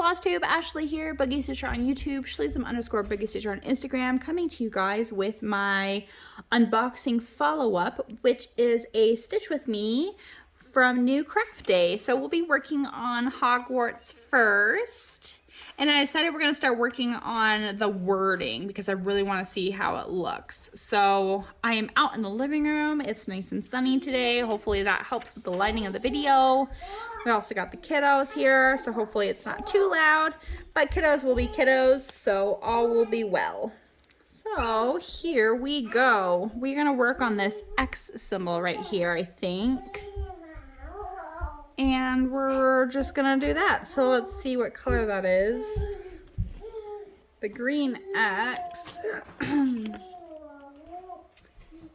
FlossTube, Ashley here, Boogie Stitcher on YouTube, Shleezum_Boogie Stitcher on Instagram, coming to you guys with my unboxing follow-up, which is a Stitch With Me from Newcraftday. So we'll be working on Hogwarts first, and I decided we're going to start working on the wording because I really want to see how it looks. So I am out in the living room. It's nice and sunny today. Hopefully that helps with the lighting of the video. We also got the kiddos here, so hopefully it's not too loud, but kiddos will be kiddos, so all will be well. So here we go. We're gonna work on this X symbol right here, I think. And we're just gonna do that. So let's see what color that is. The green X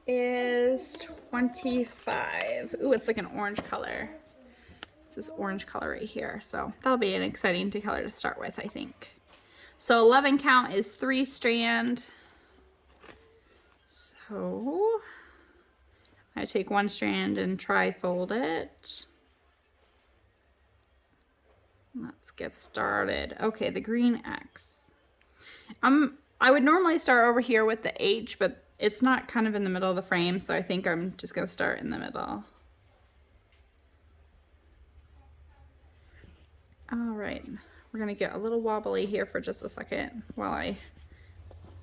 is 25. Ooh, it's like an orange color. It's this orange color right here. So that'll be an exciting color to start with, I think. So 11 count is 3 strand. So I take 1 strand and tri-fold it. Let's get started. Okay, the green X. I would normally start over here with the H, but it's not kind of in the middle of the frame, so I think I'm just gonna start in the middle. All right, we're gonna get a little wobbly here for just a second while I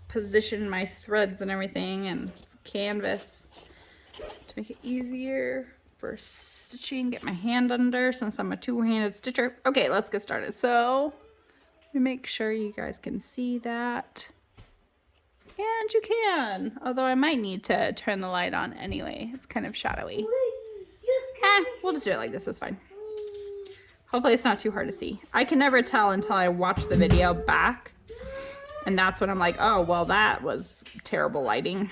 position my threads and everything and canvas to make it easier for stitching. Get my hand under since I'm a two-handed stitcher. Okay, let's get started. So let me make sure you guys can see that. And you can, although I might need to turn the light on anyway. It's kind of shadowy. We'll just do it like this, it's fine. Hopefully it's not too hard to see. I can never tell until I watch the video back. And that's when I'm like, oh, well, that was terrible lighting.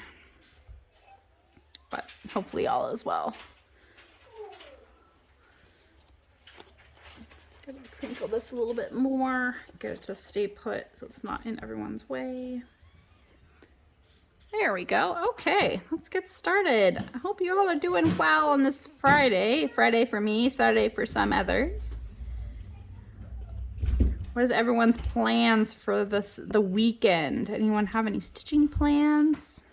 But hopefully all is well. Gonna crinkle this a little bit more. Get it to stay put so it's not in everyone's way. There we go. Okay, let's get started. I hope you all are doing well on this Friday. Friday for me, Saturday for some others. What is everyone's plans for the weekend? Anyone have any stitching plans?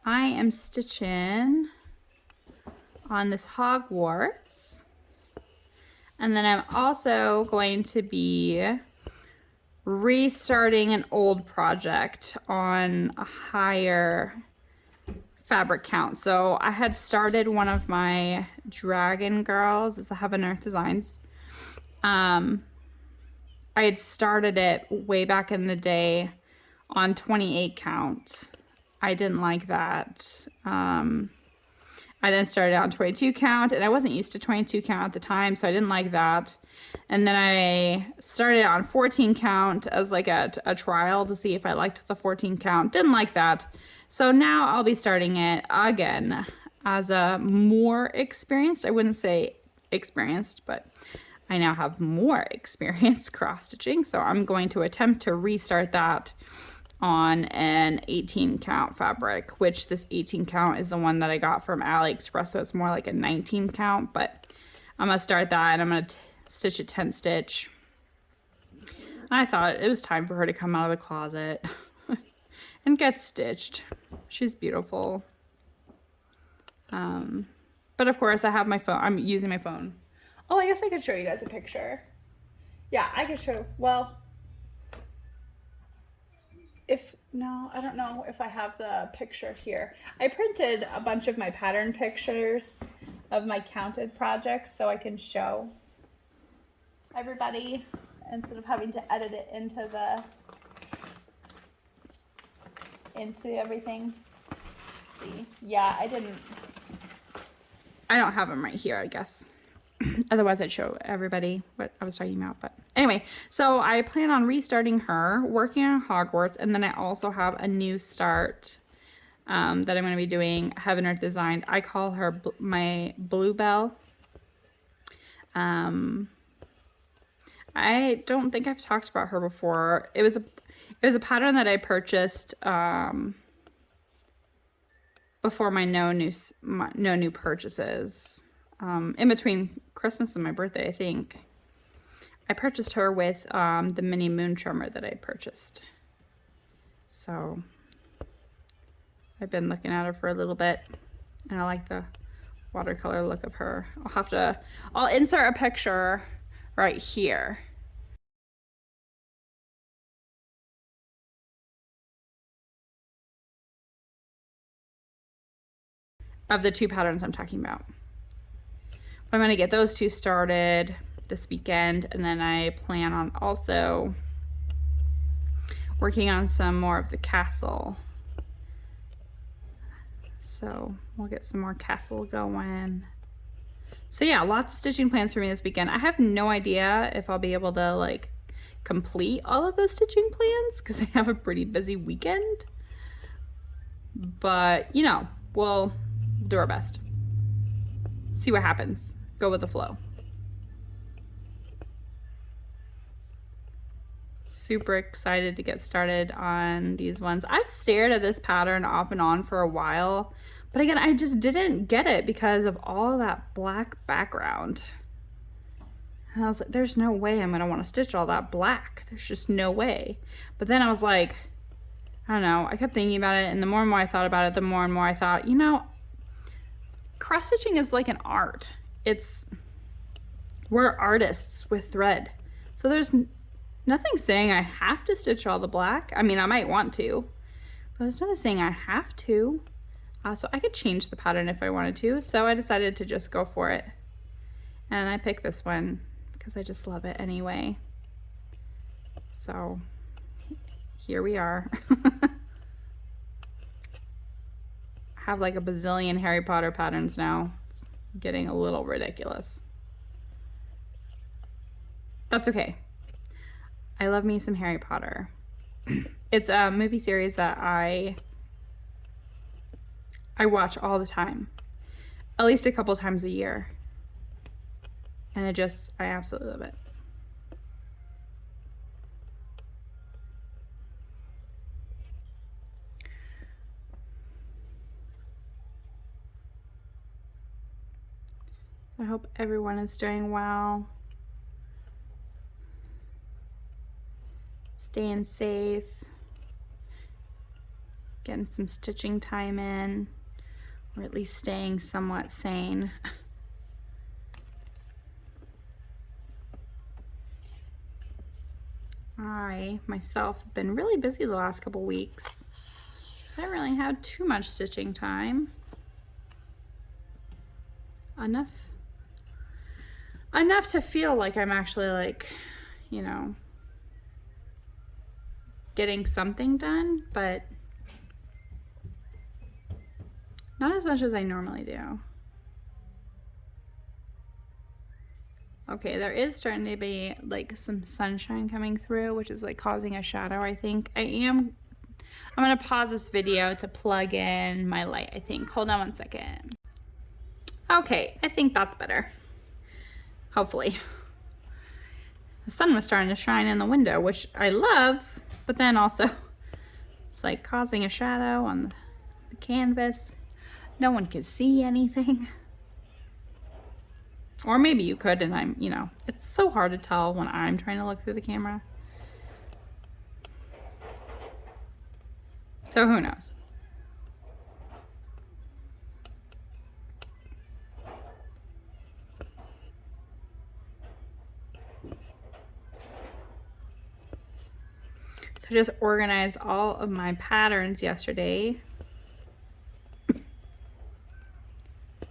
I am stitching on this Hogwarts. And then I'm also going to be restarting an old project on a higher fabric count. So I had started one of my Dragon Girls, it's the Heaven Earth Designs. I had started it way back in the day on 28 count. I didn't like that. I then started on 22 count, and I wasn't used to 22 count at the time, so I didn't like that. And then I started on 14 count as like a trial to see if I liked the 14 count. Didn't like that. So now I'll be starting it again as a more experienced, I wouldn't say experienced, but I now have more experience cross stitching. So I'm going to attempt to restart that on an 18 count fabric, which this 18 count is the one that I got from AliExpress, so it's more like a 19 count, but I'm gonna start that and I'm gonna stitch a 10 stitch. I thought it was time for her to come out of the closet and get stitched. She's beautiful. But of course I have my phone, I'm using my phone. Oh, I guess I could show you guys a picture. Yeah, I could show, well, no, I don't know if I have the picture here. I printed a bunch of my pattern pictures of my counted projects so I can show everybody instead of having to edit it into everything. Let's see, yeah, I don't have them right here, I guess. Otherwise I'd show everybody what I was talking about. But anyway, so I plan on restarting her, working on Hogwarts, and then I also have a new start that I'm going to be doing, Heaven Earth Designed. I call her my Bluebell. I don't think I've talked about her before. It was a pattern that I purchased before my no new purchases. In between Christmas and my birthday, I think. I purchased her with the mini moon trimmer that I purchased. So I've been looking at her for a little bit, and I like the watercolor look of her. I'll insert a picture right here. Of the two patterns I'm talking about. But I'm gonna get those two started this weekend, and then I plan on also working on some more of the castle. So we'll get some more castle going. So yeah, lots of stitching plans for me this weekend. I have no idea if I'll be able to like complete all of those stitching plans because I have a pretty busy weekend. But you know, we'll do our best. See what happens. Go with the flow. Super excited to get started on these ones. I've stared at this pattern off and on for a while, but again, I just didn't get it because of all that black background. And I was like, there's no way I'm gonna want to stitch all that black. There's just no way. But then I was like, I don't know, I kept thinking about it, and the more and more I thought about it, the more and more I thought, you know, cross stitching is like an art. We're artists with thread. So there's nothing saying I have to stitch all the black. I mean, I might want to, but there's nothing saying I have to. So I could change the pattern if I wanted to. So I decided to just go for it. And I picked this one because I just love it anyway. So here we are. I have like a bazillion Harry Potter patterns now. It's getting a little ridiculous. That's okay. I love me some Harry Potter. It's a movie series that I watch all the time, at least a couple times a year. And I absolutely love it. I hope everyone is doing well. Staying safe. Getting some stitching time in, or at least staying somewhat sane. I myself have been really busy the last couple weeks, so I haven't really had too much stitching time. Enough to feel like I'm actually like, you know, getting something done, but not as much as I normally do. Okay, there is starting to be like some sunshine coming through, which is like causing a shadow, I think. I'm gonna pause this video to plug in my light, I think. Hold on one second. Okay, I think that's better. Hopefully. The sun was starting to shine in the window, which I love, but then also it's like causing a shadow on the canvas. No one could see anything. Or maybe you could, and you know, it's so hard to tell when I'm trying to look through the camera. So who knows? So I just organized all of my patterns yesterday.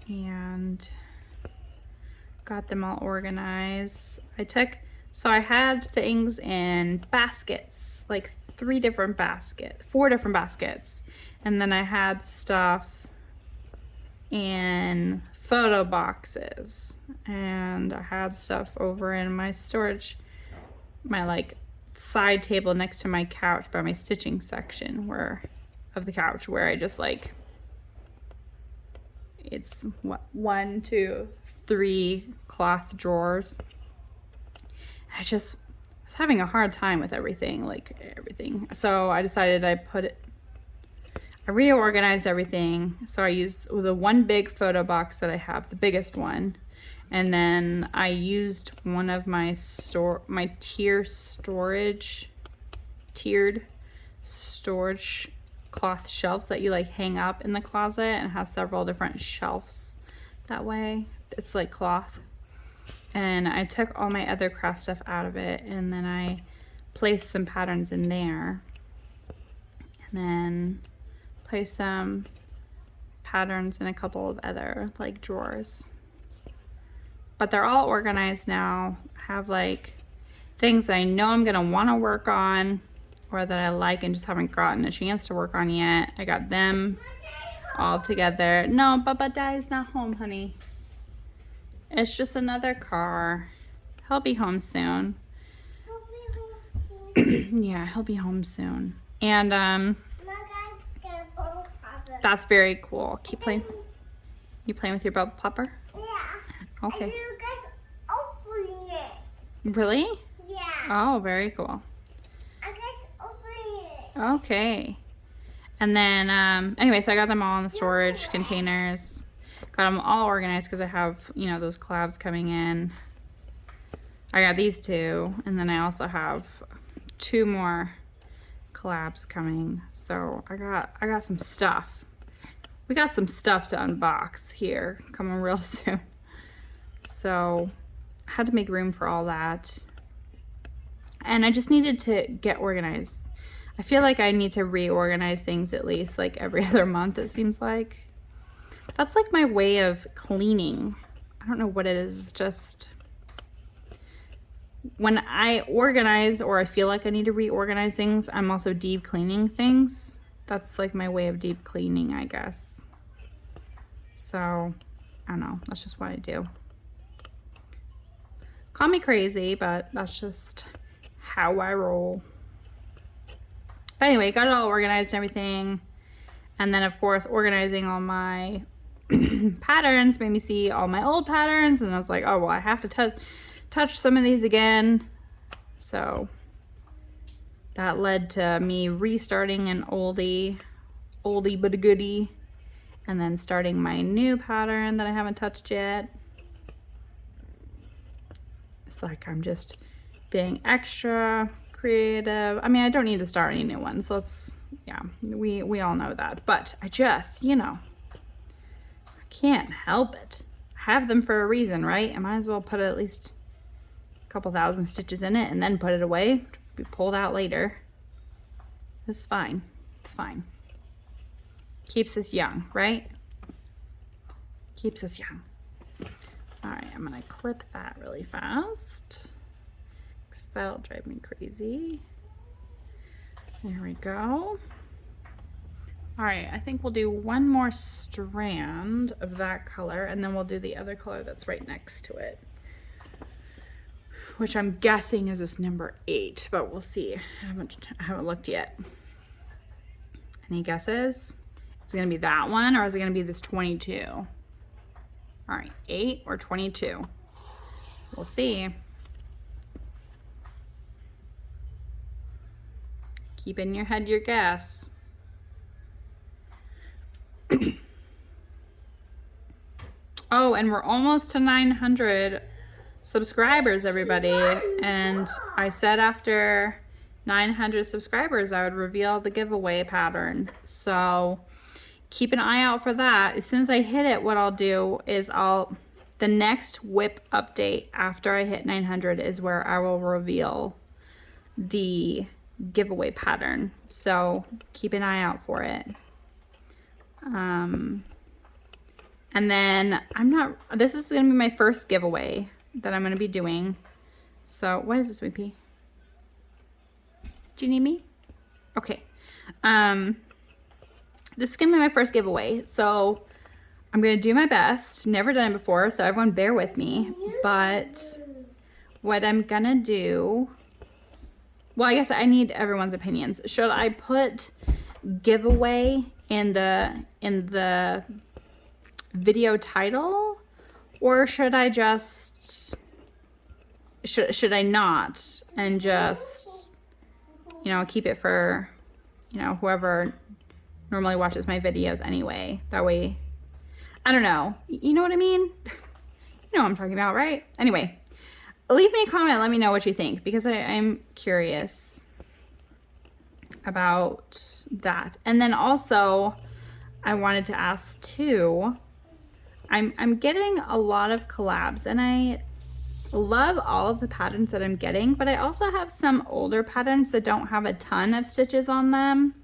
And got them all organized. So I had things in baskets, like 4 different baskets. And then I had stuff in photo boxes. And I had stuff over in my storage, my like side table next to my couch by my stitching section of the couch where I just like, it's 1, 2, 3 cloth drawers. I just was having a hard time with everything. So I decided I reorganized everything. So I used the one big photo box that I have, the biggest one, And then I used one of my tiered storage cloth shelves that you like hang up in the closet, and has several different shelves that way. It's like cloth. And I took all my other craft stuff out of it, and then I placed some patterns in there, and then placed some patterns in a couple of other like drawers. But they're all organized now. I have like things that I know I'm gonna want to work on, or that I like and just haven't gotten a chance to work on yet. I got them all together. No, Bubba Daddy's not home, honey. It's just another car. He'll be home soon. Yeah, he'll be home soon. And that's very cool. Keep playing. You playing with your bubble popper? Yeah. Okay. And you guys open it. Really? Yeah. Oh, very cool. I guys open it. Okay. And then anyway, so I got them all in the storage containers. Got them all organized because I have, you know, those collabs coming in. I got these two, and then I also have 2 more collabs coming. So I got some stuff. We got some stuff to unbox here coming real soon. So I had to make room for all that. And I just needed to get organized. I feel like I need to reorganize things at least like every other month, it seems like. That's like my way of cleaning. I don't know what it is, just when I organize or I feel like I need to reorganize things, I'm also deep cleaning things. That's like my way of deep cleaning, I guess. So, I don't know, that's just what I do. Call me crazy, but that's just how I roll. But anyway, got it all organized and everything. And then of course, organizing all my patterns made me see all my old patterns, and I was like, oh well, I have to touch some of these again. So that led to me restarting an oldie but a goodie, and then starting my new pattern that I haven't touched yet. It's like I'm just being extra creative. I mean, I don't need to start any new ones. Yeah, we all know that, but I just, you know, can't help it. I have them for a reason, right? I might as well put at least a couple thousand stitches in it and then put it away to be pulled out later. It's fine. It's fine. Keeps us young, right? Keeps us young. All right, I'm gonna clip that really fast because that'll drive me crazy. There we go. All right, I think we'll do one more strand of that color, and then we'll do the other color that's right next to it, which I'm guessing is this number 8, but we'll see. I haven't looked yet. Any guesses? Is it gonna be that one, or is it gonna be this 22? All right, 8 or 22? We'll see. Keep in your head your guess. Oh, and we're almost to 900 subscribers, everybody. And I said after 900 subscribers, I would reveal the giveaway pattern. So keep an eye out for that. As soon as I hit it, what I'll do is the next whip update after I hit 900 is where I will reveal the giveaway pattern. So keep an eye out for it. And then this is gonna be my first giveaway that I'm gonna be doing. So what is this, Wimpy? Do you need me? Okay. This is gonna be my first giveaway. So I'm gonna do my best. Never done it before, so everyone bear with me. But what I'm gonna do, well, I guess I need everyone's opinions. Should I put giveaway in the video title, or should I just should I not and just, you know, keep it for, you know, whoever normally watches my videos anyway? That way, I don't know, you know what I mean? You know what I'm talking about, right? Anyway, leave me a comment. Let me know what you think, because I'm curious about that. And then also, I wanted to ask too, I'm getting a lot of collabs, and I love all of the patterns that I'm getting, but I also have some older patterns that don't have a ton of stitches on them.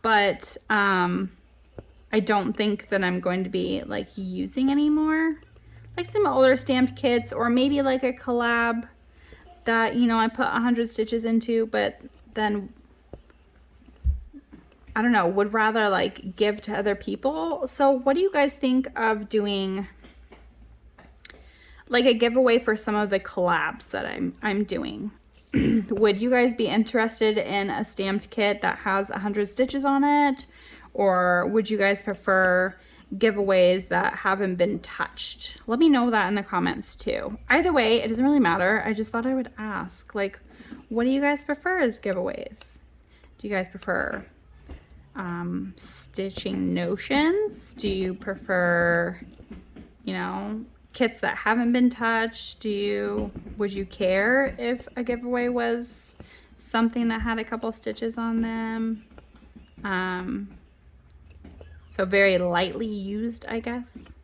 But I don't think that I'm going to be like using anymore. Like some older stamped kits, or maybe like a collab that, you know, I put 100 stitches into, but then I don't know, would rather like give to other people. So what do you guys think of doing like a giveaway for some of the collabs that I'm doing? Would you guys be interested in a stamped kit that has 100 stitches on it? Or would you guys prefer giveaways that haven't been touched? Let me know that in the comments too. Either way, it doesn't really matter. I just thought I would ask, like, what do you guys prefer as giveaways? Do you guys prefer stitching notions? Do you prefer, you know, kits that haven't been touched? Would you care if a giveaway was something that had a couple stitches on them? So very lightly used, I guess.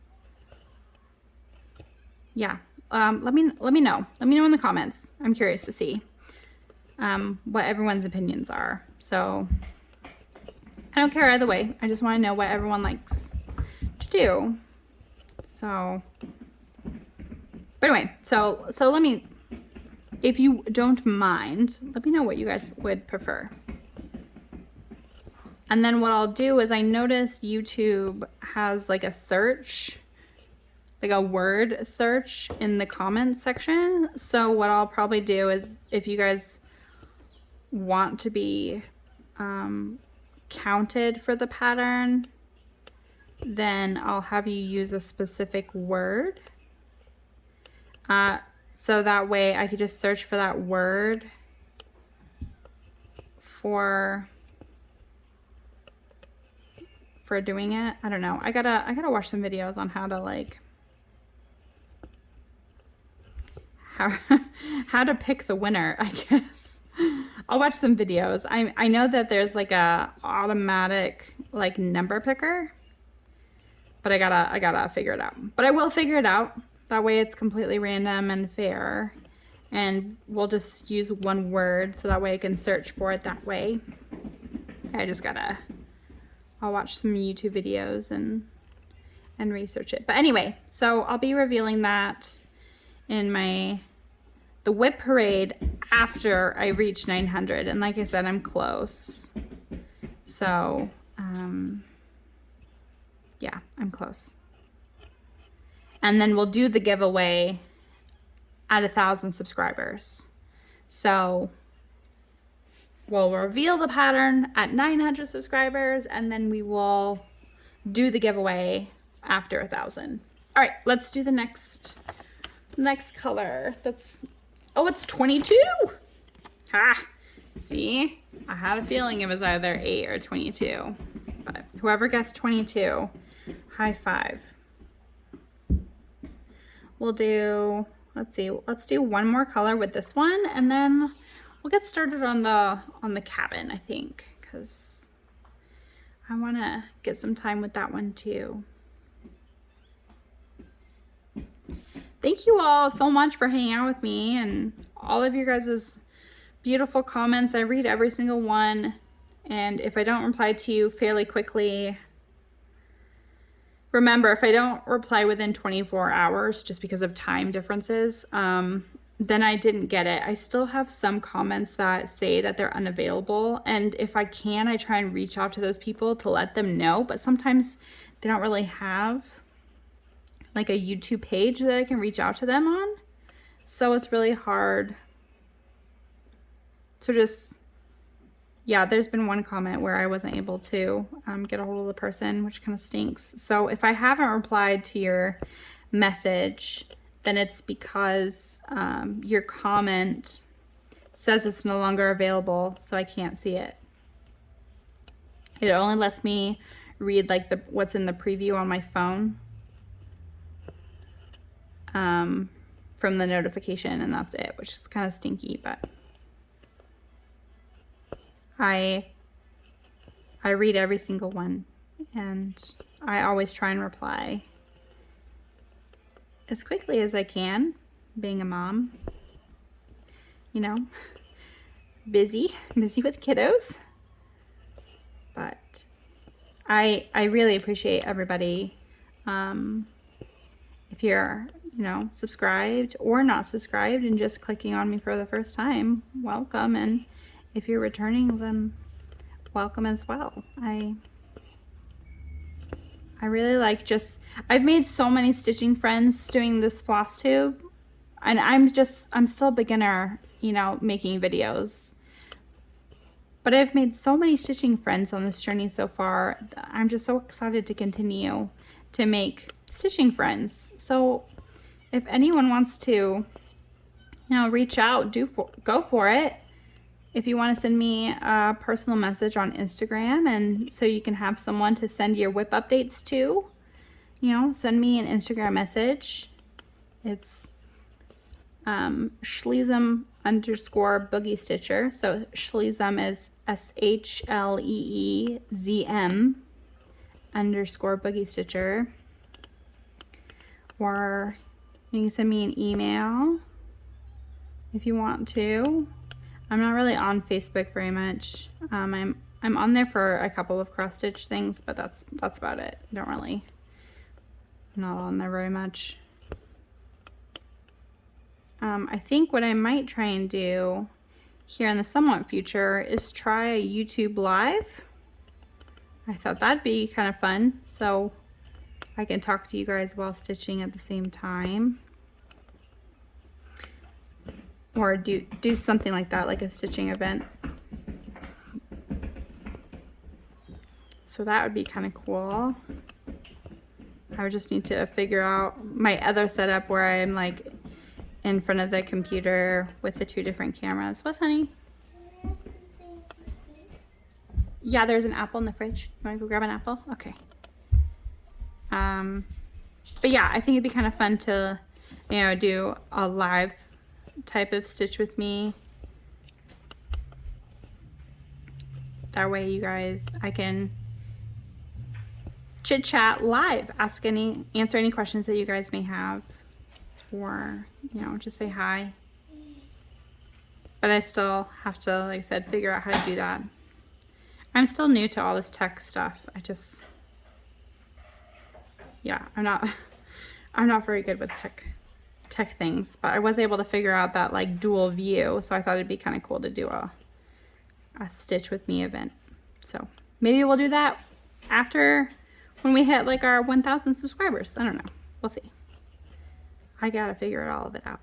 Yeah. Let me know. Let me know in the comments. I'm curious to see what everyone's opinions are. So I don't care either way. I just want to know what everyone likes to do. So, but anyway, so let me, if you don't mind, let me know what you guys would prefer. And then what I'll do is, I noticed YouTube has like a search, like a word search in the comments section. So what I'll probably do is, if you guys want to be counted for the pattern, then I'll have you use a specific word. So that way I could just search for that word for doing it. I don't know. I gotta watch some videos on how to like how to pick the winner, I guess. I'll watch some videos. I know that there's like a automatic like number picker, but I gotta figure it out. But I will figure it out. That way it's completely random and fair, and we'll just use one word, so that way I can search for it that way. I'll watch some YouTube videos and research it. But anyway, so I'll be revealing that in the whip parade after I reach 900. And like I said, I'm close. So, yeah, I'm close. And then we'll do the giveaway at 1,000 subscribers. So we'll reveal the pattern at 900 subscribers, and then we will do the giveaway after 1,000. All right, let's do the next color. It's 22. Ha! See, I had a feeling it was either 8 or 22, but whoever guessed 22, high five. We'll do, let's do one more color with this one, and then we'll get started on the cabin, I think, because I want to get some time with that one too. Thank you all so much for hanging out with me, and all of your guys' beautiful comments. I read every single one, and if I don't reply to you fairly quickly, remember, if I don't reply within 24 hours just because of time differences, then I didn't get it. I still have some comments that say that they're unavailable, and if I can, I try and reach out to those people to let them know, but sometimes they don't really have like a YouTube page that I can reach out to them on, so it's really hard. So just, yeah, there's been one comment where I wasn't able to get a hold of the person, which kind of stinks. So if I haven't replied to your message, then it's because your comment says it's no longer available, so I can't see it. It only lets me read like what's in the preview on my phone. from the notification, and that's it, which is kind of stinky, but I read every single one, and I always try and reply as quickly as I can, being a mom, you know, busy with kiddos. But I really appreciate everybody. If you're, you know, subscribed or not subscribed and just clicking on me for the first time, welcome. And if you're returning, then welcome as well. I really like I've made so many stitching friends doing this floss tube, and I'm still a beginner, you know, making videos. But I've made so many stitching friends on this journey so far. I'm just so excited to continue to make stitching friends. So if anyone wants to, you know, reach out, go for it. If you want to send me a personal message on Instagram, and so you can have someone to send your whip updates to, you know, send me an Instagram message. It's Schleezem_Boogie Stitcher. So Schleezem is SHLEEZM_Boogie Stitcher. Or you can send me an email if you want to. I'm not really on Facebook very much. I'm on there for a couple of cross stitch things, but that's about it. I'm not on there very much. I think what I might try and do here in the somewhat future is try a YouTube live. I thought that'd be kind of fun, so I can talk to you guys while stitching at the same time. Or do something like that, like a stitching event. So that would be kind of cool. I would just need to figure out my other setup where I'm like in front of the computer with the two different cameras. What, honey? Yeah, there's an apple in the fridge. You want to go grab an apple? Okay. But yeah, I think it'd be kind of fun to, you know, do a live type of stitch with me. That way you guys, I can chit chat live, answer any questions that you guys may have, or, you know, just say hi. But I still have to, like I said, figure out how to do that. I'm still new to all this tech stuff. Yeah, I'm not very good with tech things, but I was able to figure out that like dual view, so I thought it'd be kind of cool to do a stitch with me event. So maybe we'll do that after, when we hit like our 1,000 subscribers. I don't know, we'll see. I gotta figure all of it out.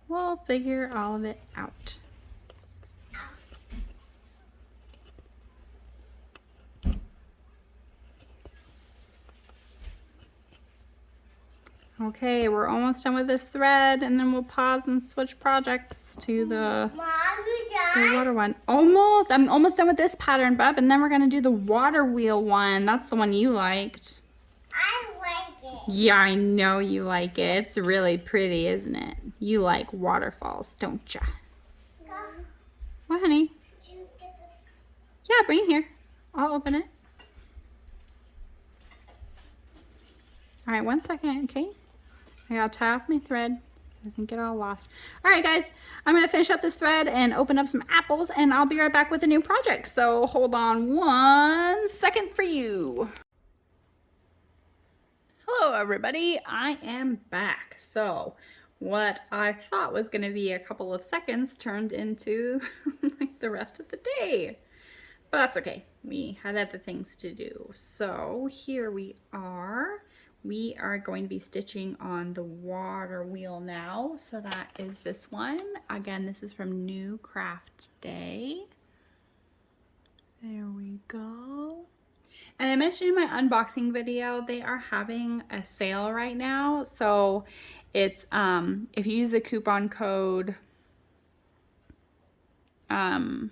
We'll figure all of it out. Okay, we're almost done with this thread, and then we'll pause and switch projects to the water one. Almost. I'm almost done with this pattern, bub, and then we're gonna do the water wheel one. That's the one you liked. I like it. Yeah, I know you like it. It's really pretty, isn't it? You like waterfalls, don't ya? What, honey? Did you get this? Yeah, bring it here. I'll open it. All right, 1 second, okay? I gotta tie off my thread. Doesn't get all lost. All right, guys, I'm gonna finish up this thread and open up some apples, and I'll be right back with a new project. So hold on 1 second for you. Hello, everybody. I am back. So what I thought was gonna be a couple of seconds turned into like the rest of the day. But that's okay. We had other things to do. So here we are. We are going to be stitching on the water wheel now. So that is this one. Again, this is from Newcraftday. There we go. And I mentioned in my unboxing video, they are having a sale right now. So it's, if you use the coupon code, well, I'm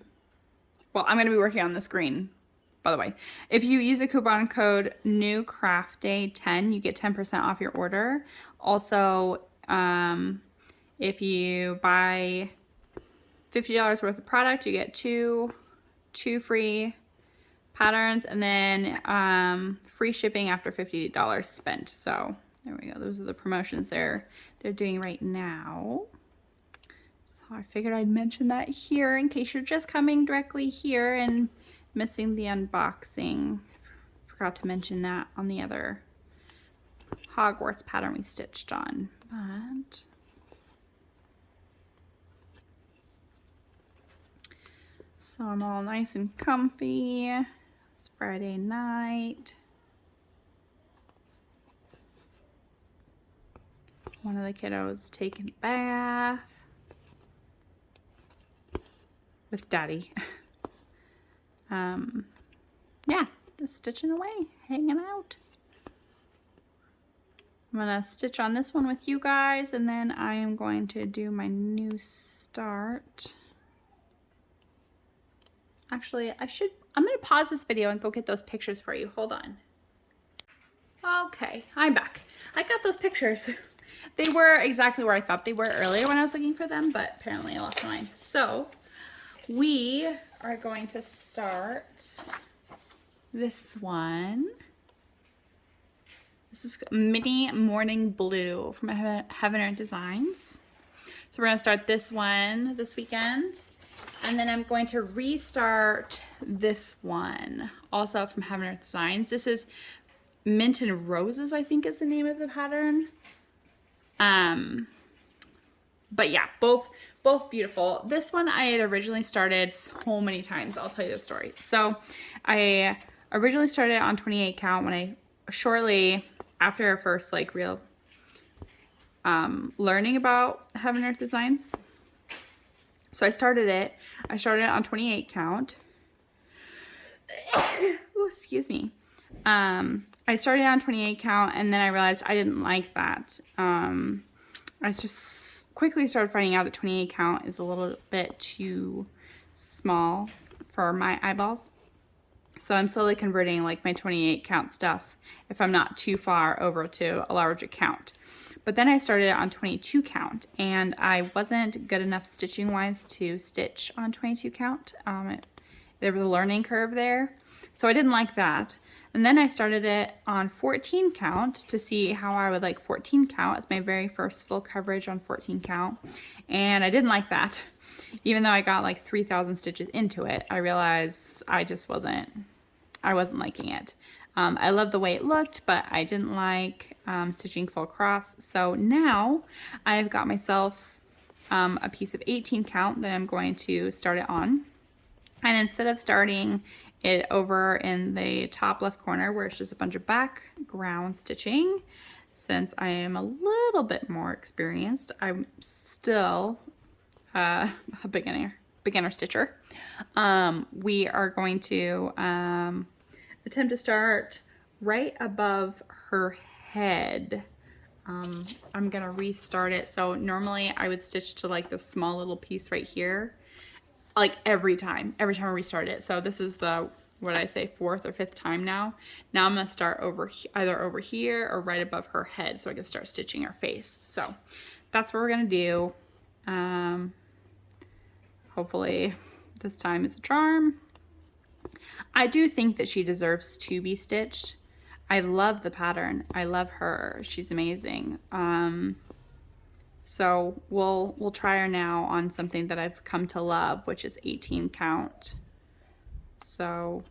going to be working on the screen by the way. If you use a coupon code Newcraftday10, you get 10% off your order. Also, if you buy $50 worth of product, you get two free patterns, and then free shipping after $50 spent. So there we go. Those are the promotions they're doing right now. So I figured I'd mention that here in case you're just coming directly here and missing the unboxing. Forgot to mention that on the other Hogwarts pattern we stitched on. But so I'm all nice and comfy. It's Friday night. One of the kiddos taking a bath with daddy. Yeah, just stitching away, hanging out. I'm gonna stitch on this one with you guys, and then I am going to do my new start. Actually, I'm gonna pause this video and go get those pictures for you. Hold on. Okay, I'm back. I got those pictures. They were exactly where I thought they were earlier when I was looking for them, but apparently I lost mine. So we are going to start this one. This is Mini Morning Blue from Heaven Earth Designs. So we're gonna start this one this weekend. And then I'm going to restart this one, also from Heaven Earth Designs. This is Mint and Roses, I think is the name of the pattern. But yeah, both beautiful. This one I had originally started so many times. I'll tell you the story. So I originally started on 28 count when I shortly after our first like real learning about Heaven Earth Designs. So I started it on 28 count. Ooh, excuse me. I started on 28 count, and then I realized I didn't like that. I just quickly started finding out that 28 count is a little bit too small for my eyeballs. So I'm slowly converting like my 28 count stuff if I'm not too far over to a larger count. But then I started on 22 count, and I wasn't good enough stitching wise to stitch on 22 count. There was a learning curve there, so I didn't like that. And then I started it on 14 count to see how I would like 14 count. It's my very first full coverage on 14 count, and I didn't like that. Even though I got like 3,000 stitches into it, I realized I wasn't liking it. I loved the way it looked, but I didn't like stitching full cross. So now I've got myself a piece of 18 count that I'm going to start it on. And instead of starting it over in the top left corner where it's just a bunch of background stitching, since I am a little bit more experienced, I'm still a beginner stitcher. We are going to attempt to start right above her head. I'm gonna restart it. So normally I would stitch to like this small little piece right here, like every time I restart it. So this is the, what did I say, 4th or 5th time now. Now I'm gonna start either over here or right above her head so I can start stitching her face. So that's what we're gonna do. Hopefully this time is a charm. I do think that she deserves to be stitched. I love the pattern. I love her. She's amazing. So we'll try her now on something that I've come to love, which is 18 count. So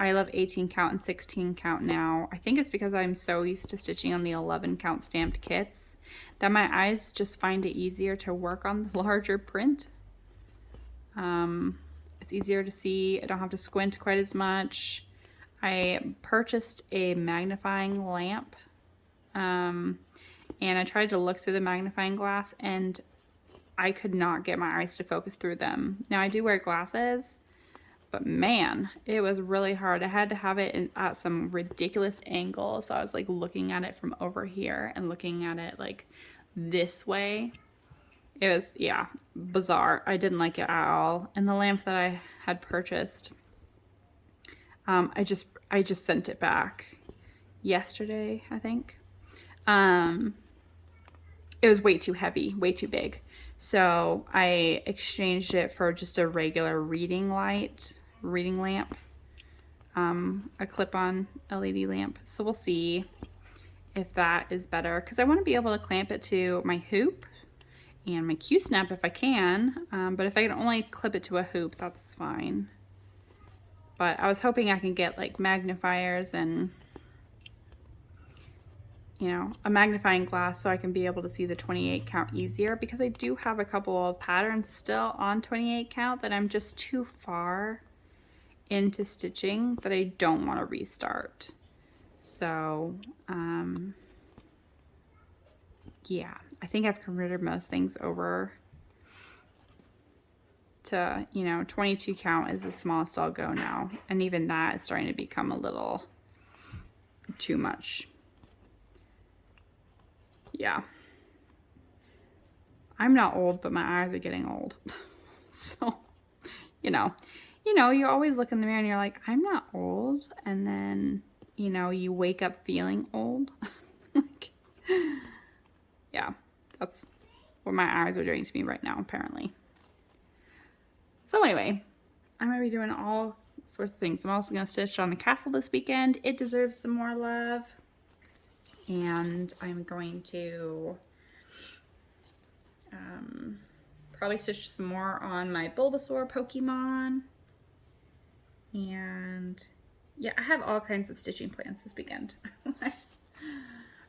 I love 18 count and 16 count now. I think it's because I'm so used to stitching on the 11 count stamped kits that my eyes just find it easier to work on the larger print. It's easier to see. I don't have to squint quite as much. I purchased a magnifying lamp, and I tried to look through the magnifying glass, and I could not get my eyes to focus through them. Now I do wear glasses, but man, it was really hard. I had to have it at some ridiculous angle, so I was like looking at it from over here and looking at it like this way. It was, yeah, bizarre. I didn't like it at all. And the lamp that I had purchased, I just sent it back yesterday, I think. It was way too heavy, way too big. So I exchanged it for just a regular reading lamp, a clip-on LED lamp. So we'll see if that is better, because I want to be able to clamp it to my hoop and my Q-snap if I can, but if I can only clip it to a hoop, that's fine. But I was hoping I can get like magnifiers and, you know, a magnifying glass so I can be able to see the 28 count easier, because I do have a couple of patterns still on 28 count that I'm just too far into stitching that I don't want to restart. So, yeah, I think I've converted most things over to, you know, 22 count is the smallest I'll go now. And even that is starting to become a little too much. Yeah. I'm not old, but my eyes are getting old. So, you know, you always look in the mirror and you're like, I'm not old. And then, you know, you wake up feeling old. Like, yeah, that's what my eyes are doing to me right now, apparently. So anyway, I'm going to be doing all sorts of things. I'm also going to stitch on the castle this weekend. It deserves some more love. And I'm going to probably stitch some more on my Bulbasaur Pokemon. And yeah, I have all kinds of stitching plans this weekend.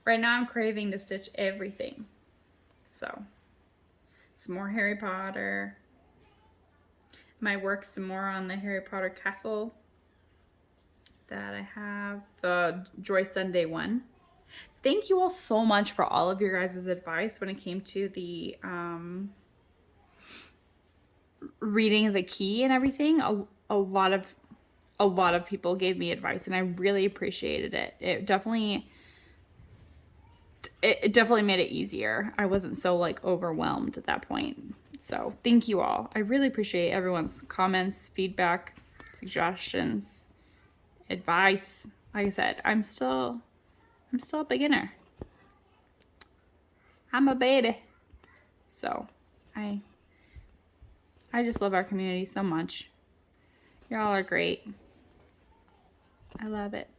Right now I'm craving to stitch everything. So, some more Harry Potter. Might work some more on the Harry Potter castle that I have, the Joy Sunday one. Thank you all so much for all of your guys' advice when it came to the reading the key and everything. A lot of people gave me advice and I really appreciated it. It definitely made it easier. I wasn't so like overwhelmed at that point. So thank you all. I really appreciate everyone's comments, feedback, suggestions, advice. Like I said, I'm still a beginner. I'm a baby. So I just love our community so much. Y'all are great. I love it.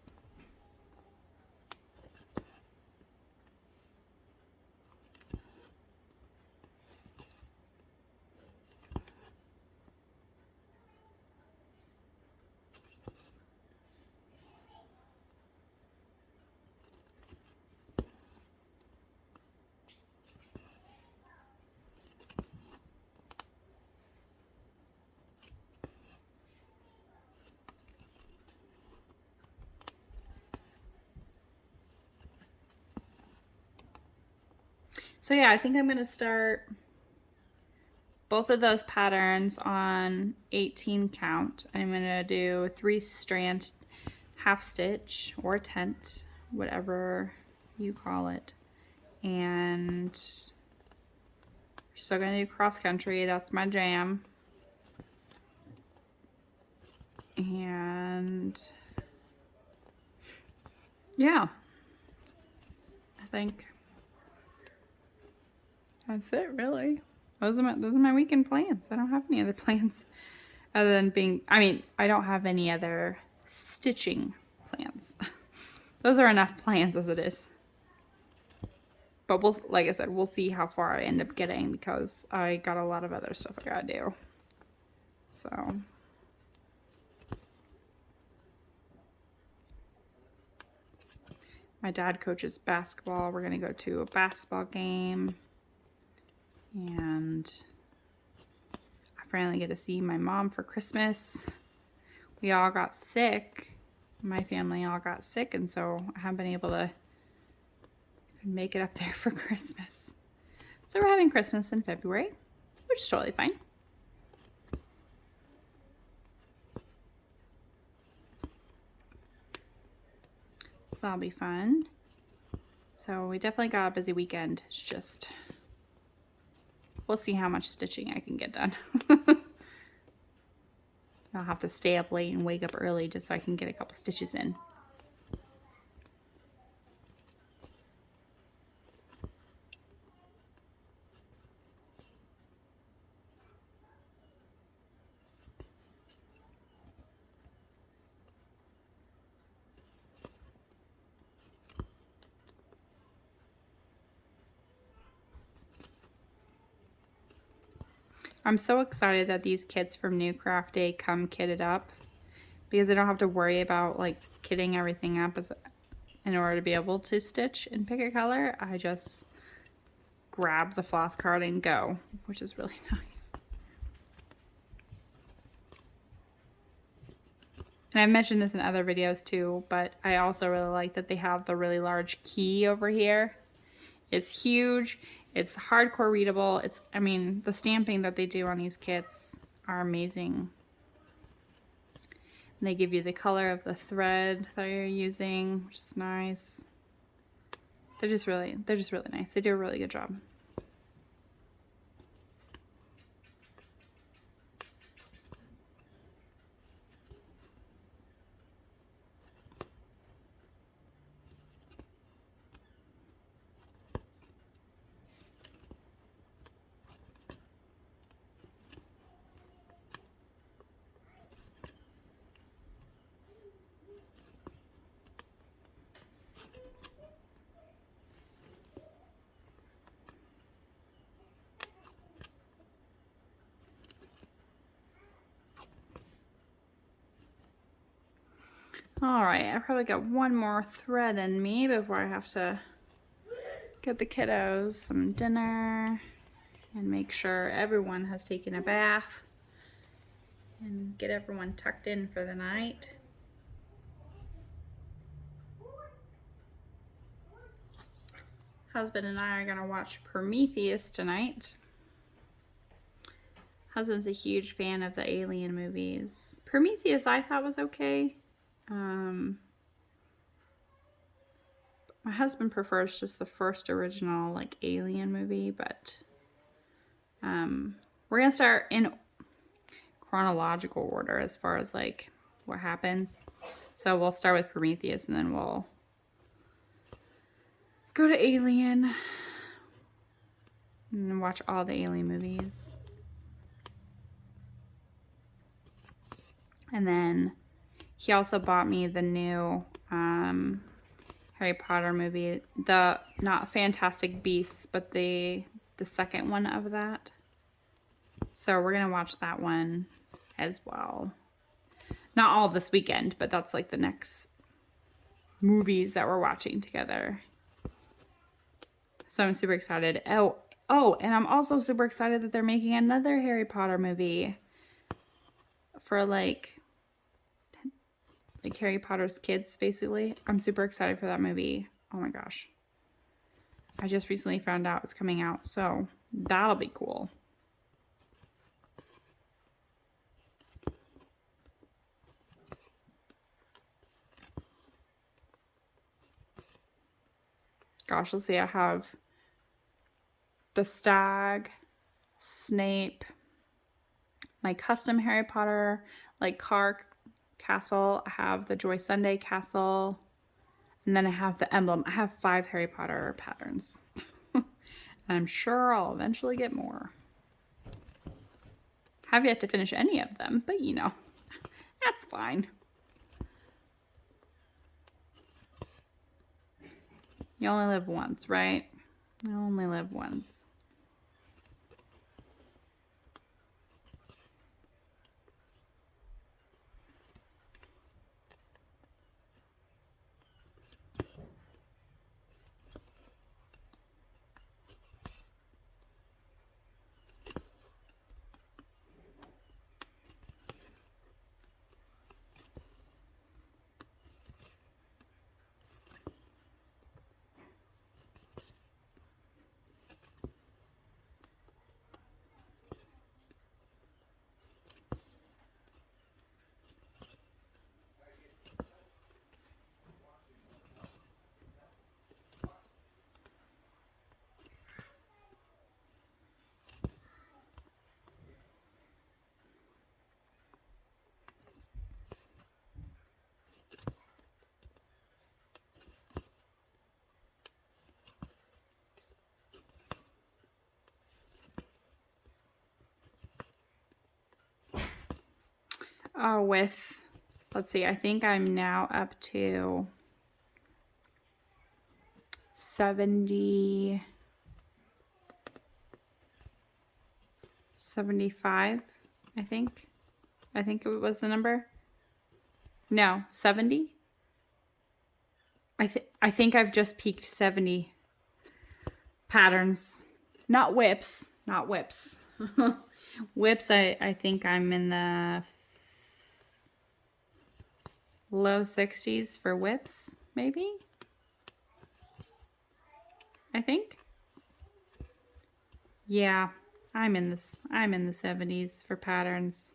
So yeah, I think I'm going to start both of those patterns on 18 count. I'm going to do 3 strand half stitch or tent, whatever you call it. And we're still going to do cross country. That's my jam. And yeah, I think that's it, really. Those are my weekend plans. I don't have any other plans other than being, I mean, I don't have any other stitching plans. Those are enough plans as it is. But we'll, like I said, we'll see how far I end up getting because I got a lot of other stuff I gotta do. So. My dad coaches basketball. We're gonna go to a basketball game. And I finally get to see my mom for Christmas. We all got sick. My family all got sick, and so I haven't been able to make it up there for Christmas. So we're having Christmas in February, which is totally fine. So that'll be fun. So we definitely got a busy weekend. It's just, we'll see how much stitching I can get done. I'll have to stay up late and wake up early just so I can get a couple stitches in. I'm so excited that these kits from Newcraftday come kitted up because I don't have to worry about like kitting everything up in order to be able to stitch and pick a color. I just grab the floss card and go, which is really nice. And I've mentioned this in other videos too, but I also really like that they have the really large key over here. It's huge. It's hardcore readable. I mean, the stamping that they do on these kits are amazing. And they give you the color of the thread that you're using, which is nice. They're just really nice. They do a really good job. All right, I probably got one more thread in me before I have to get the kiddos some dinner and make sure everyone has taken a bath and get everyone tucked in for the night. Husband and I are gonna watch Prometheus tonight. Husband's a huge fan of the Alien movies. Prometheus I thought was okay. My husband prefers just the first original like Alien movie, but we're gonna start in chronological order as far as like what happens. So we'll start with Prometheus and then we'll go to Alien and watch all the Alien movies. And then he also bought me the new Harry Potter movie, the not Fantastic Beasts, but the second one of that. So we're gonna watch that one as well. Not all this weekend, but that's like the next movies that we're watching together. So I'm super excited. Oh, and I'm also super excited that they're making another Harry Potter movie for like Harry Potter's kids, basically. I'm super excited for that movie. Oh my gosh. I just recently found out it's coming out, so that'll be cool. Gosh, let's see, I have the Stag, Snape, my custom Harry Potter, like car castle. I have the Joy Sunday castle, and then I have the emblem. I have 5 Harry Potter patterns. And I'm sure I'll eventually get more. Have yet to finish any of them, but you know, that's fine. You only live once, right? You only live once. with, let's see, I think I'm now up to 70, 75, I think. I think it was the number. No, 70. I think I've just peaked 70 patterns. Not whips, not whips. Whips, I think I'm in the low 60s for whips, maybe. I think. Yeah, I'm in the 70s for patterns.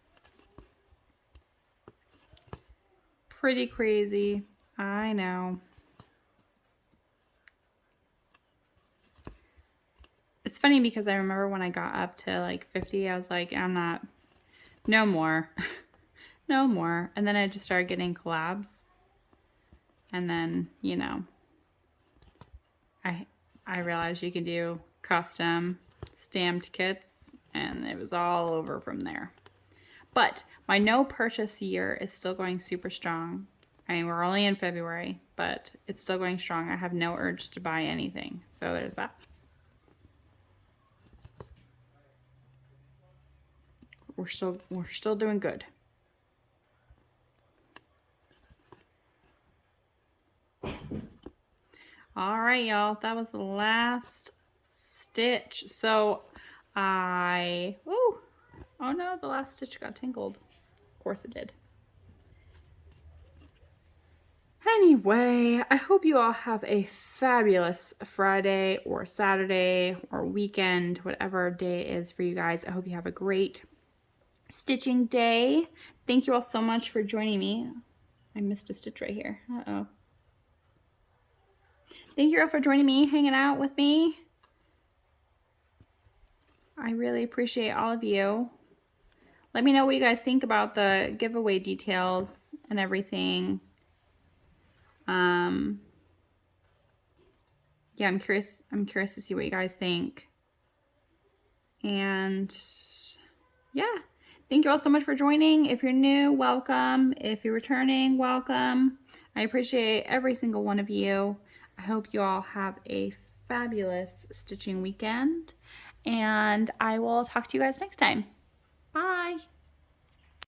Pretty crazy. I know. It's funny because I remember when I got up to like 50, I was like, I'm not, no more. No more. And then I just started getting collabs. And then, you know, I realized you can do custom stamped kits, and it was all over from there. But my no purchase year is still going super strong. I mean, we're only in February, but it's still going strong. I have no urge to buy anything. So there's that. We're still doing good. All right, y'all. That was the last stitch. So oh no, the last stitch got tangled. Of course it did. Anyway, I hope you all have a fabulous Friday or Saturday or weekend, whatever day is for you guys. I hope you have a great stitching day. Thank you all so much for joining me. I missed a stitch right here. Uh-oh. Thank you all for joining me, hanging out with me. I really appreciate all of you. Let me know what you guys think about the giveaway details and everything. Yeah, I'm curious to see what you guys think. And yeah, thank you all so much for joining. If you're new, welcome. If you're returning, welcome. I appreciate every single one of you. I hope you all have a fabulous stitching weekend, and I will talk to you guys next time. Bye.